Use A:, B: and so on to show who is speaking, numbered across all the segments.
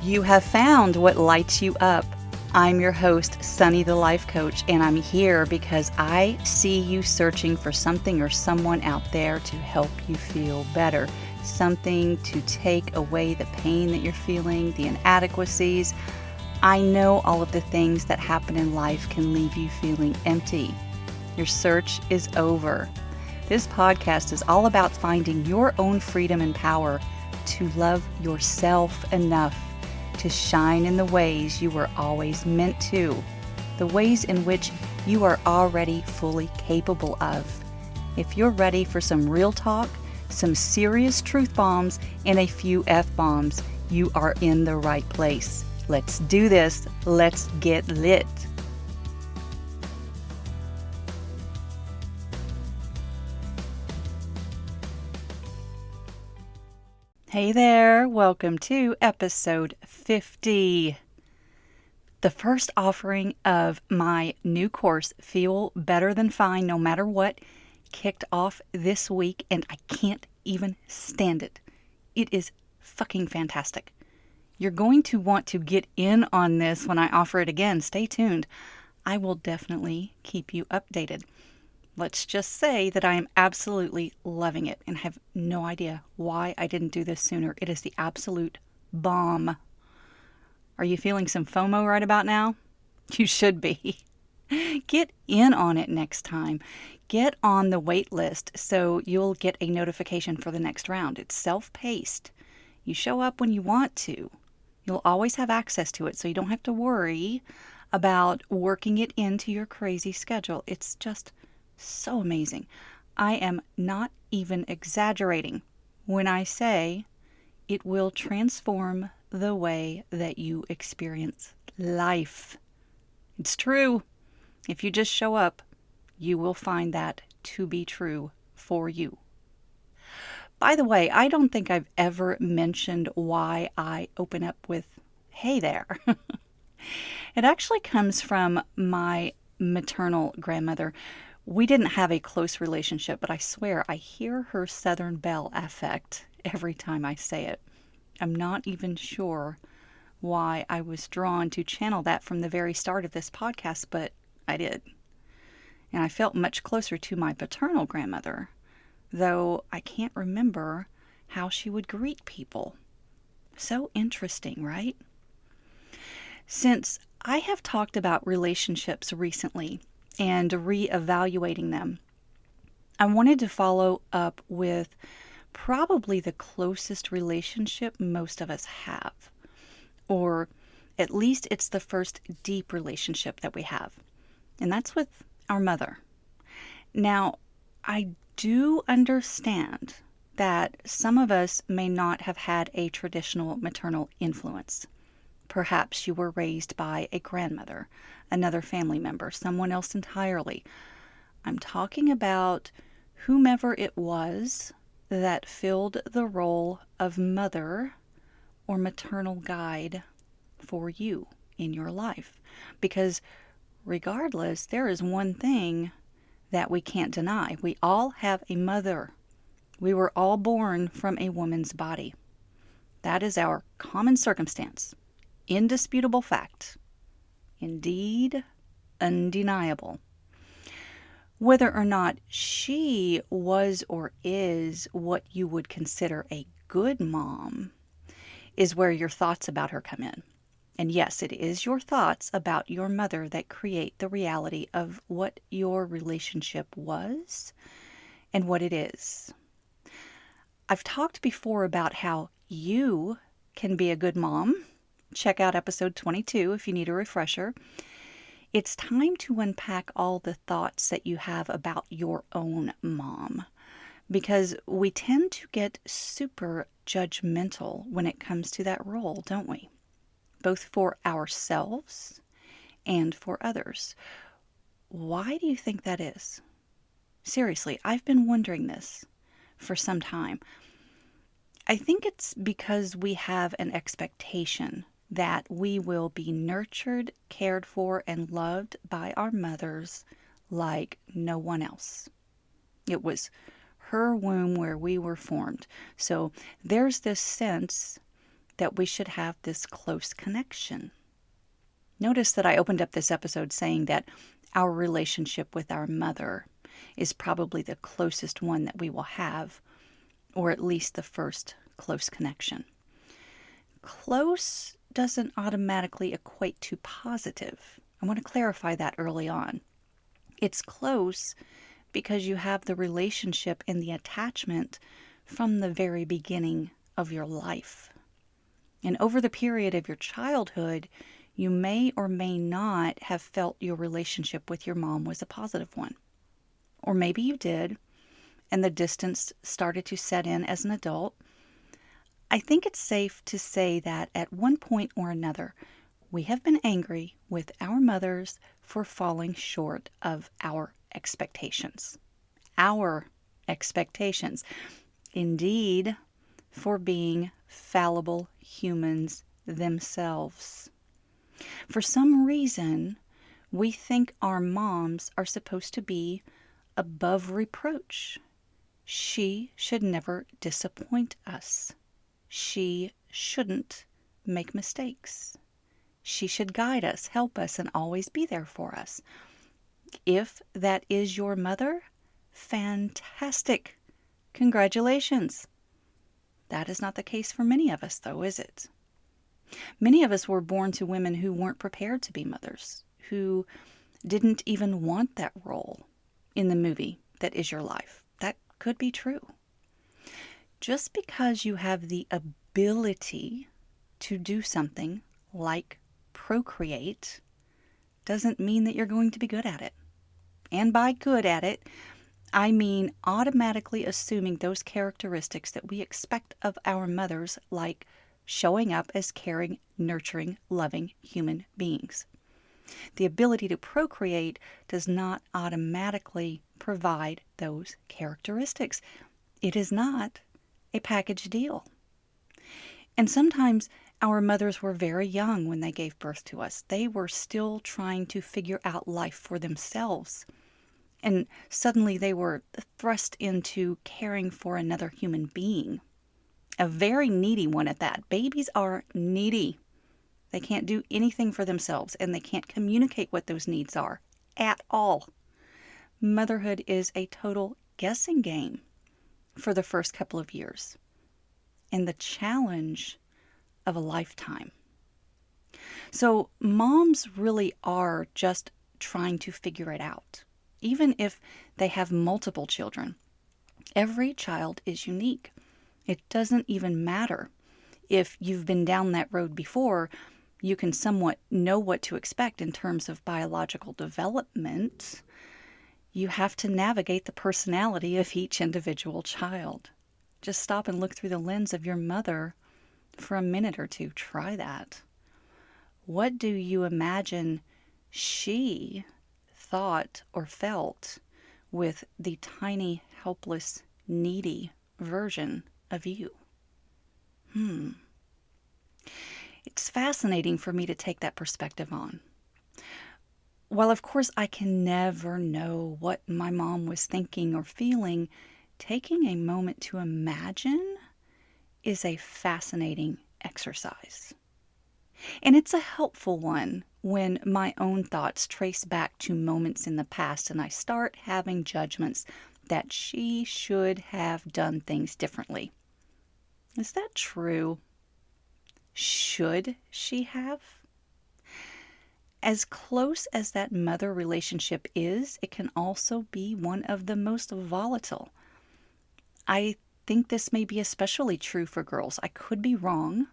A: You have found what lights you up. I'm your host, Sunny the Life Coach, and I'm here because I see you searching for something or someone out there to help you feel better. Something to take away the pain that you're feeling, the inadequacies. I know all of the things that happen in life can leave you feeling empty. Your search is over. This podcast is all about finding your own freedom and power to love yourself enough to shine in the ways you were always meant to, the ways in which you are already fully capable of. If you're ready for some real talk, some serious truth bombs, and a few F-bombs, you are in the right place. Let's do this. Let's get lit. Hey there, welcome to episode 50. The first offering of my new course, Feel Better Than Fine No Matter What, kicked off this week and I can't even stand it. It is fucking fantastic. You're going to want to get in on this when I offer it again. Stay tuned. I will definitely keep you updated. Let's just say that I am absolutely loving it and have no idea why I didn't do this sooner. It is the absolute bomb. Are you feeling some FOMO right about now? You should be. Get in on it next time. Get on the wait list so you'll get a notification for the next round. It's self-paced. You show up when you want to. You'll always have access to it, so you don't have to worry about working it into your crazy schedule. It's just so amazing. I am not even exaggerating when I say it will transform the way that you experience life. It's true. If you just show up, you will find that to be true for you. By the way, I don't think I've ever mentioned why I open up with, "Hey there." It actually comes from my maternal grandmother. We didn't have a close relationship, but I swear I hear her Southern Belle affect every time I say it. I'm not even sure why I was drawn to channel that from the very start of this podcast, but I did. And I felt much closer to my paternal grandmother, though I can't remember how she would greet people. So interesting, right? Since I have talked about relationships recently and reevaluating them, I wanted to follow up with probably the closest relationship most of us have, or at least it's the first deep relationship that we have, and that's with our mother. Now, I do understand that some of us may not have had a traditional maternal influence. Perhaps you were raised by a grandmother, another family member, someone else entirely. I'm talking about whomever it was that filled the role of mother or maternal guide for you in your life. Because regardless, there is one thing that we can't deny. We all have a mother. We were all born from a woman's body. That is our common circumstance. Indisputable fact. Indeed, undeniable. Whether or not she was or is what you would consider a good mom is where your thoughts about her come in. And yes, it is your thoughts about your mother that create the reality of what your relationship was and what it is. I've talked before about how you can be a good mom. Check out episode 22 if you need a refresher. It's time to unpack all the thoughts that you have about your own mom, because we tend to get super judgmental when it comes to that role, don't we? Both for ourselves and for others. Why do you think that is? Seriously, I've been wondering this for some time. I think it's because we have an expectation that we will be nurtured, cared for, and loved by our mothers like no one else. It was her womb where we were formed. So there's this sense that we should have this close connection. Notice that I opened up this episode saying that our relationship with our mother is probably the closest one that we will have, or at least the first close connection. Close doesn't automatically equate to positive. I want to clarify that early on. It's close because you have the relationship and the attachment from the very beginning of your life. And over the period of your childhood, you may or may not have felt your relationship with your mom was a positive one. Or maybe you did, and the distance started to set in as an adult. I think it's safe to say that at one point or another, we have been angry with our mothers for falling short of our expectations. Our expectations. Indeed, for being fallible humans themselves. For some reason, we think our moms are supposed to be above reproach. She should never disappoint us. She shouldn't make mistakes. She should guide us, help us, and always be there for us. If that is your mother, fantastic. Congratulations. That is not the case for many of us, though, is it? Many of us were born to women who weren't prepared to be mothers, who didn't even want that role in the movie that is your life. That could be true. Just because you have the ability to do something like procreate doesn't mean that you're going to be good at it. And by good at it, I mean automatically assuming those characteristics that we expect of our mothers, like showing up as caring, nurturing, loving human beings. The ability to procreate does not automatically provide those characteristics. It is not a package deal. And sometimes our mothers were very young when they gave birth to us. They were still trying to figure out life for themselves. And suddenly they were thrust into caring for another human being. A very needy one at that. Babies are needy. They can't do anything for themselves, and they can't communicate what those needs are at all. Motherhood is a total guessing game for the first couple of years, and the challenge of a lifetime. So moms really are just trying to figure it out. Even if they have multiple children, every child is unique. It doesn't even matter if you've been down that road before. You can somewhat know what to expect in terms of biological development. You have to navigate the personality of each individual child. Just stop and look through the lens of your mother for a minute or two. Try that. What do you imagine she thought or felt with the tiny, helpless, needy version of you? It's fascinating for me to take that perspective on. While of course I can never know what my mom was thinking or feeling, taking a moment to imagine is a fascinating exercise. And it's a helpful one when my own thoughts trace back to moments in the past and I start having judgments that she should have done things differently. Is that true? Should she have? As close as that mother relationship is, it can also be one of the most volatile. I think this may be especially true for girls. I could be wrong.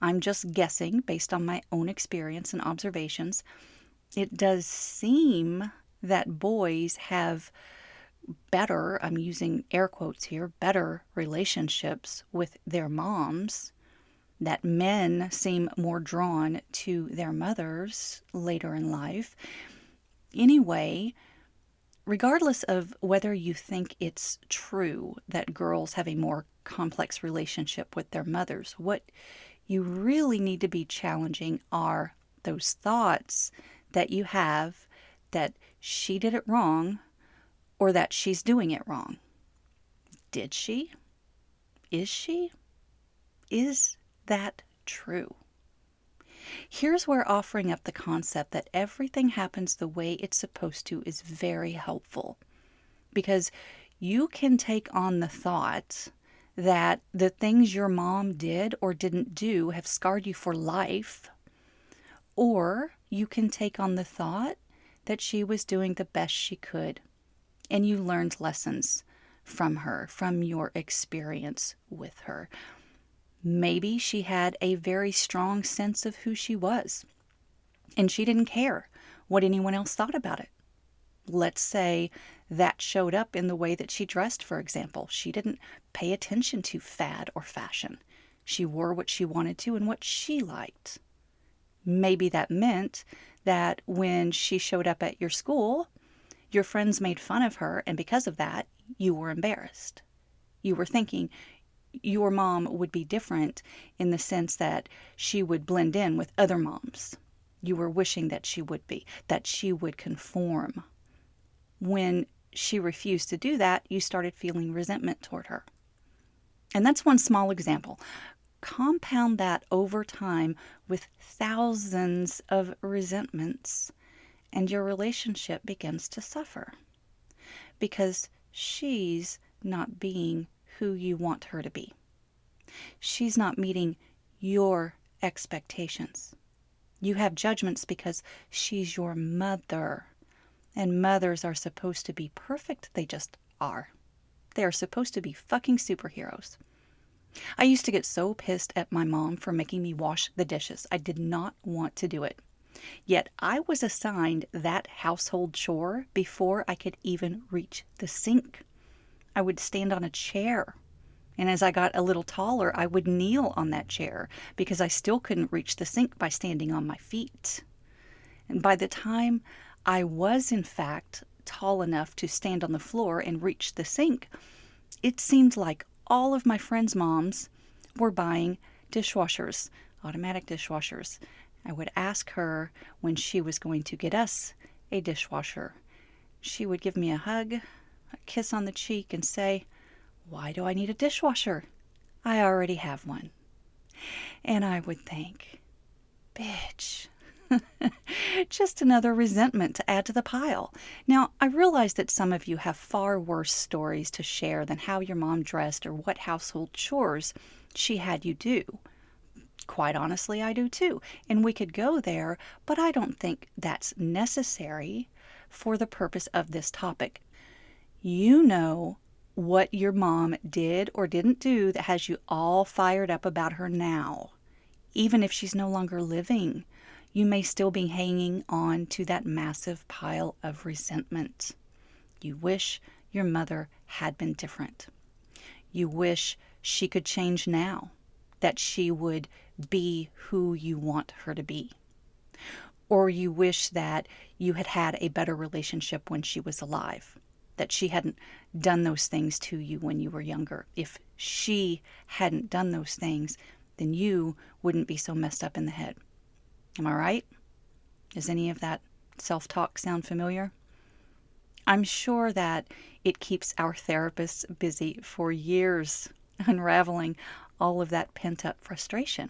A: I'm just guessing based on my own experience and observations. It does seem that boys have better, I'm using air quotes here, better relationships with their moms, that men seem more drawn to their mothers later in life. Anyway, regardless of whether you think it's true that girls have a more complex relationship with their mothers, what you really need to be challenging are those thoughts that you have that she did it wrong or that she's doing it wrong. Did she? Is she? Is that true? Here's where offering up the concept that everything happens the way it's supposed to is very helpful, because you can take on the thought that the things your mom did or didn't do have scarred you for life, or you can take on the thought that she was doing the best she could and you learned lessons from her, from your experience with her. Maybe she had a very strong sense of who she was, and she didn't care what anyone else thought about it. Let's say that showed up in the way that she dressed, for example. She didn't pay attention to fad or fashion. She wore what she wanted to and what she liked. Maybe that meant that when she showed up at your school, your friends made fun of her, and because of that, you were embarrassed. You were thinking your mom would be different in the sense that she would blend in with other moms. You were wishing that she would be, that she would conform. When she refused to do that, you started feeling resentment toward her. And that's one small example. Compound that over time with thousands of resentments, and your relationship begins to suffer because she's not being who you want her to be. She's not meeting your expectations. You have judgments because she's your mother, and mothers are supposed to be perfect. They just are. They are supposed to be fucking superheroes. I used to get so pissed at my mom for making me wash the dishes. I did not want to do it. Yet I was assigned that household chore before I could even reach the sink. I would stand on a chair, and as I got a little taller, I would kneel on that chair because I still couldn't reach the sink by standing on my feet. And by the time I was, in fact, tall enough to stand on the floor and reach the sink, it seemed like all of my friends' moms were buying dishwashers, automatic dishwashers. I would ask her when she was going to get us a dishwasher. She would give me a hug, a kiss on the cheek, and say, "Why do I need a dishwasher? I already have one." And I would think, bitch. Just another resentment to add to the pile. Now, I realize that some of you have far worse stories to share than how your mom dressed or what household chores she had you do. Quite honestly, I do too. And we could go there, but I don't think that's necessary for the purpose of this topic. You know what your mom did or didn't do that has you all fired up about her now. Even if she's no longer living, you may still be hanging on to that massive pile of resentment. You wish your mother had been different. You wish she could change now, that she would be who you want her to be. Or you wish that you had had a better relationship when she was alive, that she hadn't done those things to you when you were younger. If she hadn't done those things, then you wouldn't be so messed up in the head. Am I right? Does any of that self-talk sound familiar? I'm sure that it keeps our therapists busy for years unraveling all of that pent-up frustration.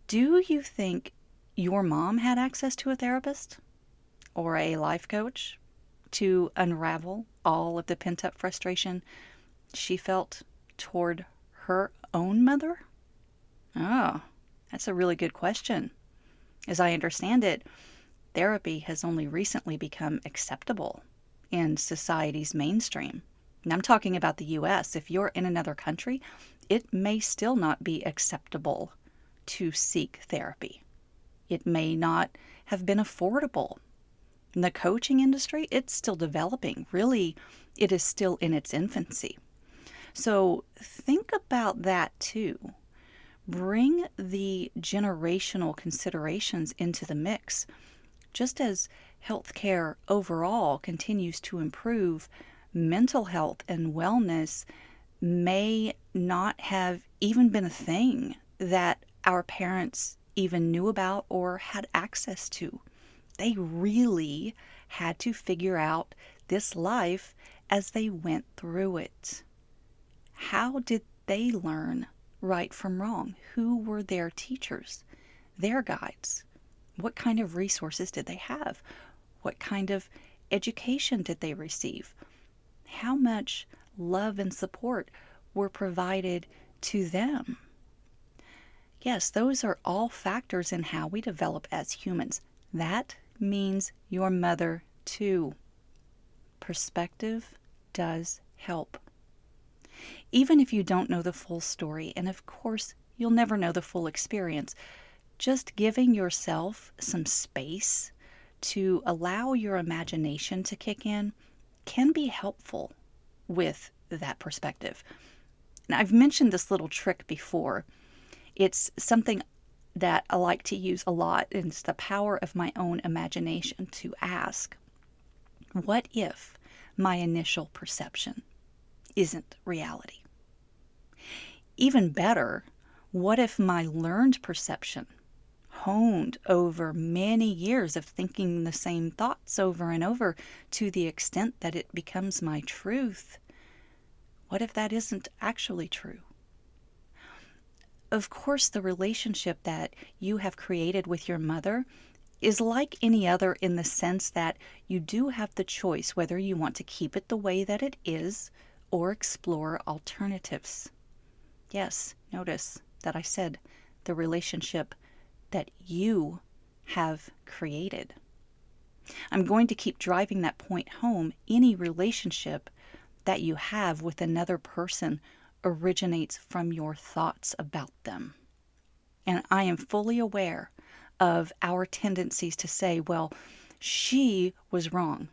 A: Do you think your mom had access to a therapist or a life coach to unravel all of the pent-up frustration she felt toward her own mother? Oh, that's a really good question. As I understand it, therapy has only recently become acceptable in society's mainstream. And I'm talking about the US. If you're in another country, it may still not be acceptable to seek therapy. It may not have been affordable. In the coaching industry, it's still developing. Really, it is still in its infancy. So think about that too. Bring the generational considerations into the mix. Just as healthcare overall continues to improve, mental health and wellness may not have even been a thing that our parents even knew about or had access to. They really had to figure out this life as they went through it. How did they learn right from wrong? Who were their teachers, their guides? What kind of resources did they have? What kind of education did they receive? How much love and support were provided to them? Yes, those are all factors in how we develop as humans. That means your mother too. Perspective does help. Even if you don't know the full story, and of course, you'll never know the full experience, just giving yourself some space to allow your imagination to kick in can be helpful with that perspective. Now, I've mentioned this little trick before. It's something that I like to use a lot, and it's the power of my own imagination to ask, what if my initial perception isn't reality? Even better, what if my learned perception, honed over many years of thinking the same thoughts over and over to the extent that it becomes my truth, what if that isn't actually true? Of course, the relationship that you have created with your mother is like any other in the sense that you do have the choice whether you want to keep it the way that it is or explore alternatives. Yes, notice that I said the relationship that you have created. I'm going to keep driving that point home. Any relationship that you have with another person originates from your thoughts about them. And I am fully aware of our tendencies to say, well, she was wrong.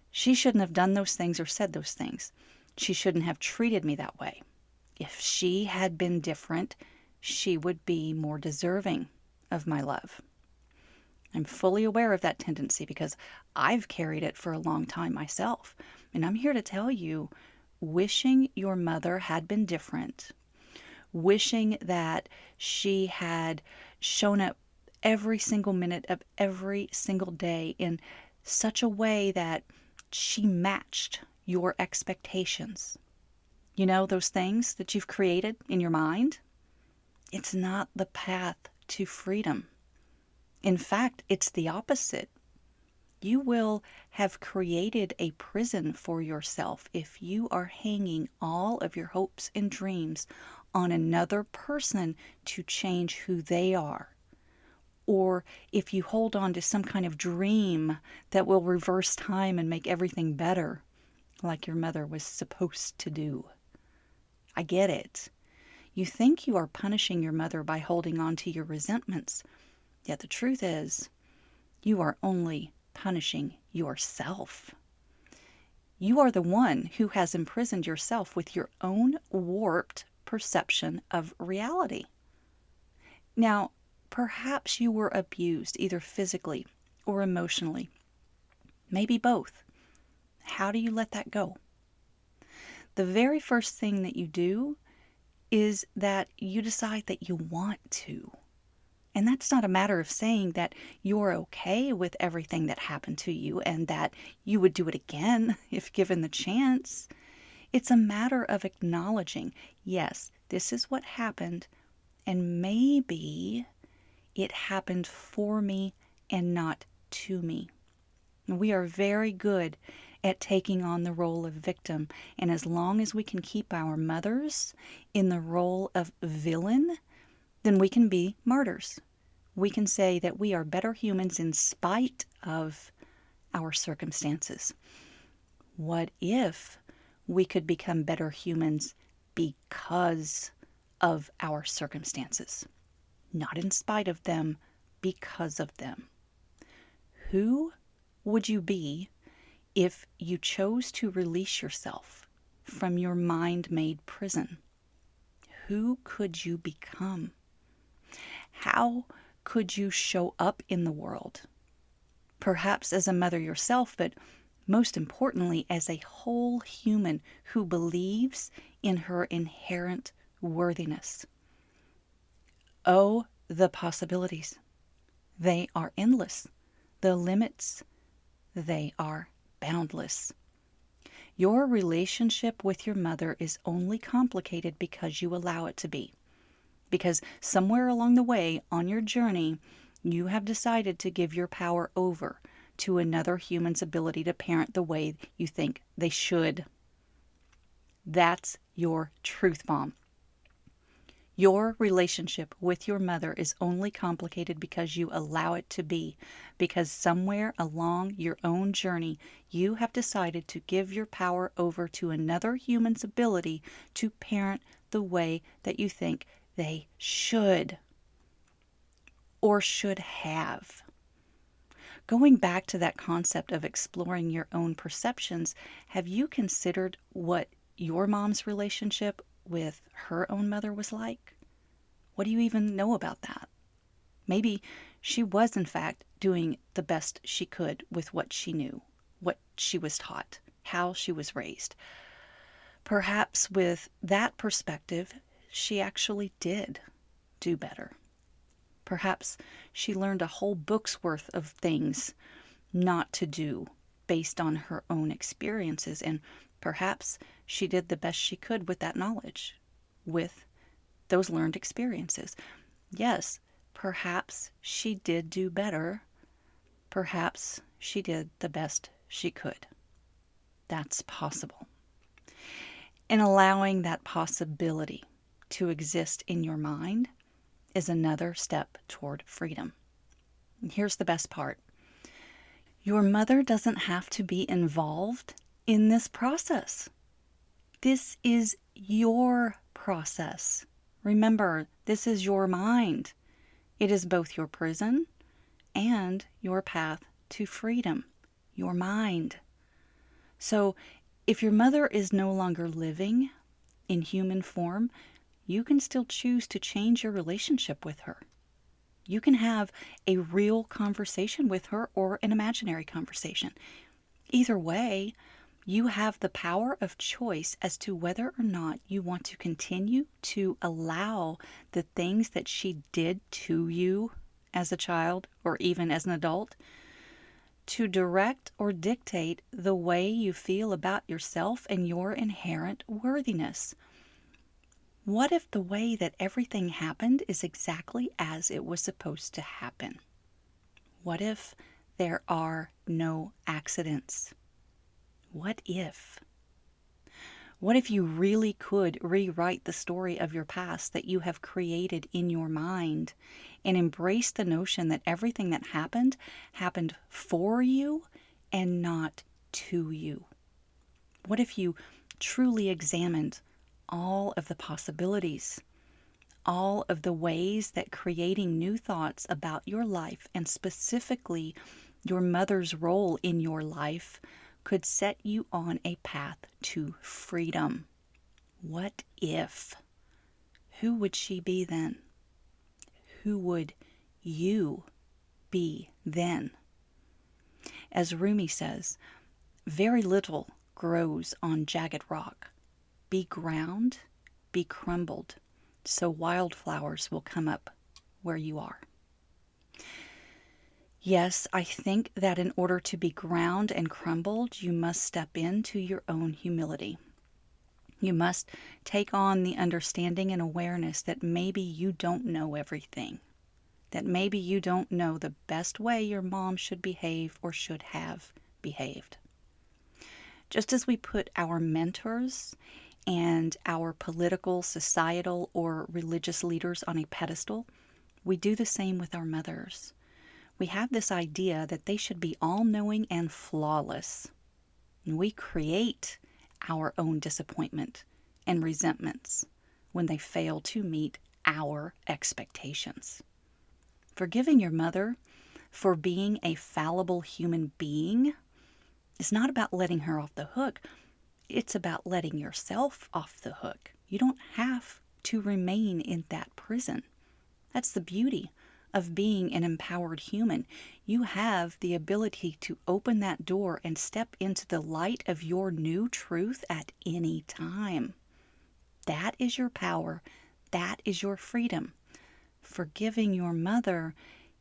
A: She shouldn't have done those things or said those things. She shouldn't have treated me that way. If she had been different, she would be more deserving of my love. I'm fully aware of that tendency because I've carried it for a long time myself. And I'm here to tell you, wishing your mother had been different, wishing that she had shown up every single minute of every single day in such a way that she matched your expectations. You know, those things that you've created in your mind? It's not the path to freedom. In fact, it's the opposite. You will have created a prison for yourself if you are hanging all of your hopes and dreams on another person to change who they are. Or if you hold on to some kind of dream that will reverse time and make everything better, like your mother was supposed to do. I get it. You think you are punishing your mother by holding on to your resentments, yet the truth is, you are only punishing yourself. You are the one who has imprisoned yourself with your own warped perception of reality. Now, perhaps you were abused either physically or emotionally, maybe both. How do you let that go? The very first thing that you do is that you decide that you want to. And that's not a matter of saying that you're okay with everything that happened to you and that you would do it again if given the chance. It's a matter of acknowledging, yes, this is what happened, and maybe it happened for me and not to me. We are very good at taking on the role of victim, and as long as we can keep our mothers in the role of villain, then we can be martyrs. We can say that we are better humans in spite of our circumstances. What if we could become better humans because of our circumstances? Not in spite of them, because of them. Who would you be if you chose to release yourself from your mind-made prison? Who could you become? How could you show up in the world? Perhaps as a mother yourself, but most importantly, as a whole human who believes in her inherent worthiness. Oh, the possibilities. They are endless. The limits, they are boundless. Your relationship with your mother is only complicated because you allow it to be. Because somewhere along the way on your journey, you have decided to give your power over to another human's ability to parent the way you think they should. That's your truth bomb. Your relationship with your mother is only complicated because you allow it to be, because somewhere along your own journey, you have decided to give your power over to another human's ability to parent the way that you think they should or should have. Going back to that concept of exploring your own perceptions, have you considered what your mom's relationship with her own mother was like? What do you even know about that? Maybe she was, in fact, doing the best she could with what she knew, what she was taught, how she was raised. Perhaps with that perspective, she actually did do better. Perhaps she learned a whole book's worth of things not to do based on her own experiences, and perhaps she did the best she could with that knowledge, with those learned experiences. Yes, perhaps she did do better. Perhaps she did the best she could. That's possible. And allowing that possibility to exist in your mind is another step toward freedom. And here's the best part. Your mother doesn't have to be involved in this process. This is your process. Remember, this is your mind. It is both your prison and your path to freedom, your mind. So if your mother is no longer living in human form, you can still choose to change your relationship with her. You can have a real conversation with her or an imaginary conversation. Either way, you have the power of choice as to whether or not you want to continue to allow the things that she did to you as a child or even as an adult to direct or dictate the way you feel about yourself and your inherent worthiness. What if the way that everything happened is exactly as it was supposed to happen? What if there are no accidents? What if? What if you really could rewrite the story of your past that you have created in your mind and embrace the notion that everything that happened for you and not to you? What if you truly examined all of the possibilities, all of the ways that creating new thoughts about your life and specifically your mother's role in your life could set you on a path to freedom? What if? Who would she be then? Who would you be then? As Rumi says, very little grows on jagged rock. Be ground, be crumbled, so wildflowers will come up where you are. Yes, I think that in order to be ground and crumbled, you must step into your own humility. You must take on the understanding and awareness that maybe you don't know everything, that maybe you don't know the best way your mom should behave or should have behaved. Just as we put our mentors and our political, societal, or religious leaders on a pedestal, we do the same with our mothers. We have this idea that they should be all-knowing and flawless. And we create our own disappointment and resentments when they fail to meet our expectations. Forgiving your mother for being a fallible human being is not about letting her off the hook. It's about letting yourself off the hook. You don't have to remain in that prison. That's the beauty of being an empowered human. You have the ability to open that door and step into the light of your new truth at any time. That is your power. That is your freedom. Forgiving your mother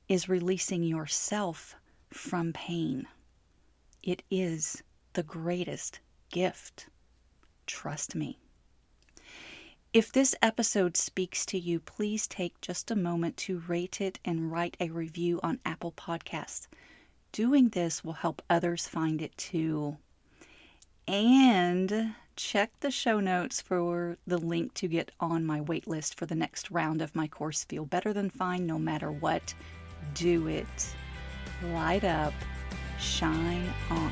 A: is releasing yourself from pain. It is the greatest gift. Trust me. If this episode speaks to you, please take just a moment to rate it and write a review on Apple Podcasts. Doing this will help others find it too. And check the show notes for the link to get on my wait list for the next round of my course, Feel Better Than Fine No Matter What. Do it. Light up. Shine on.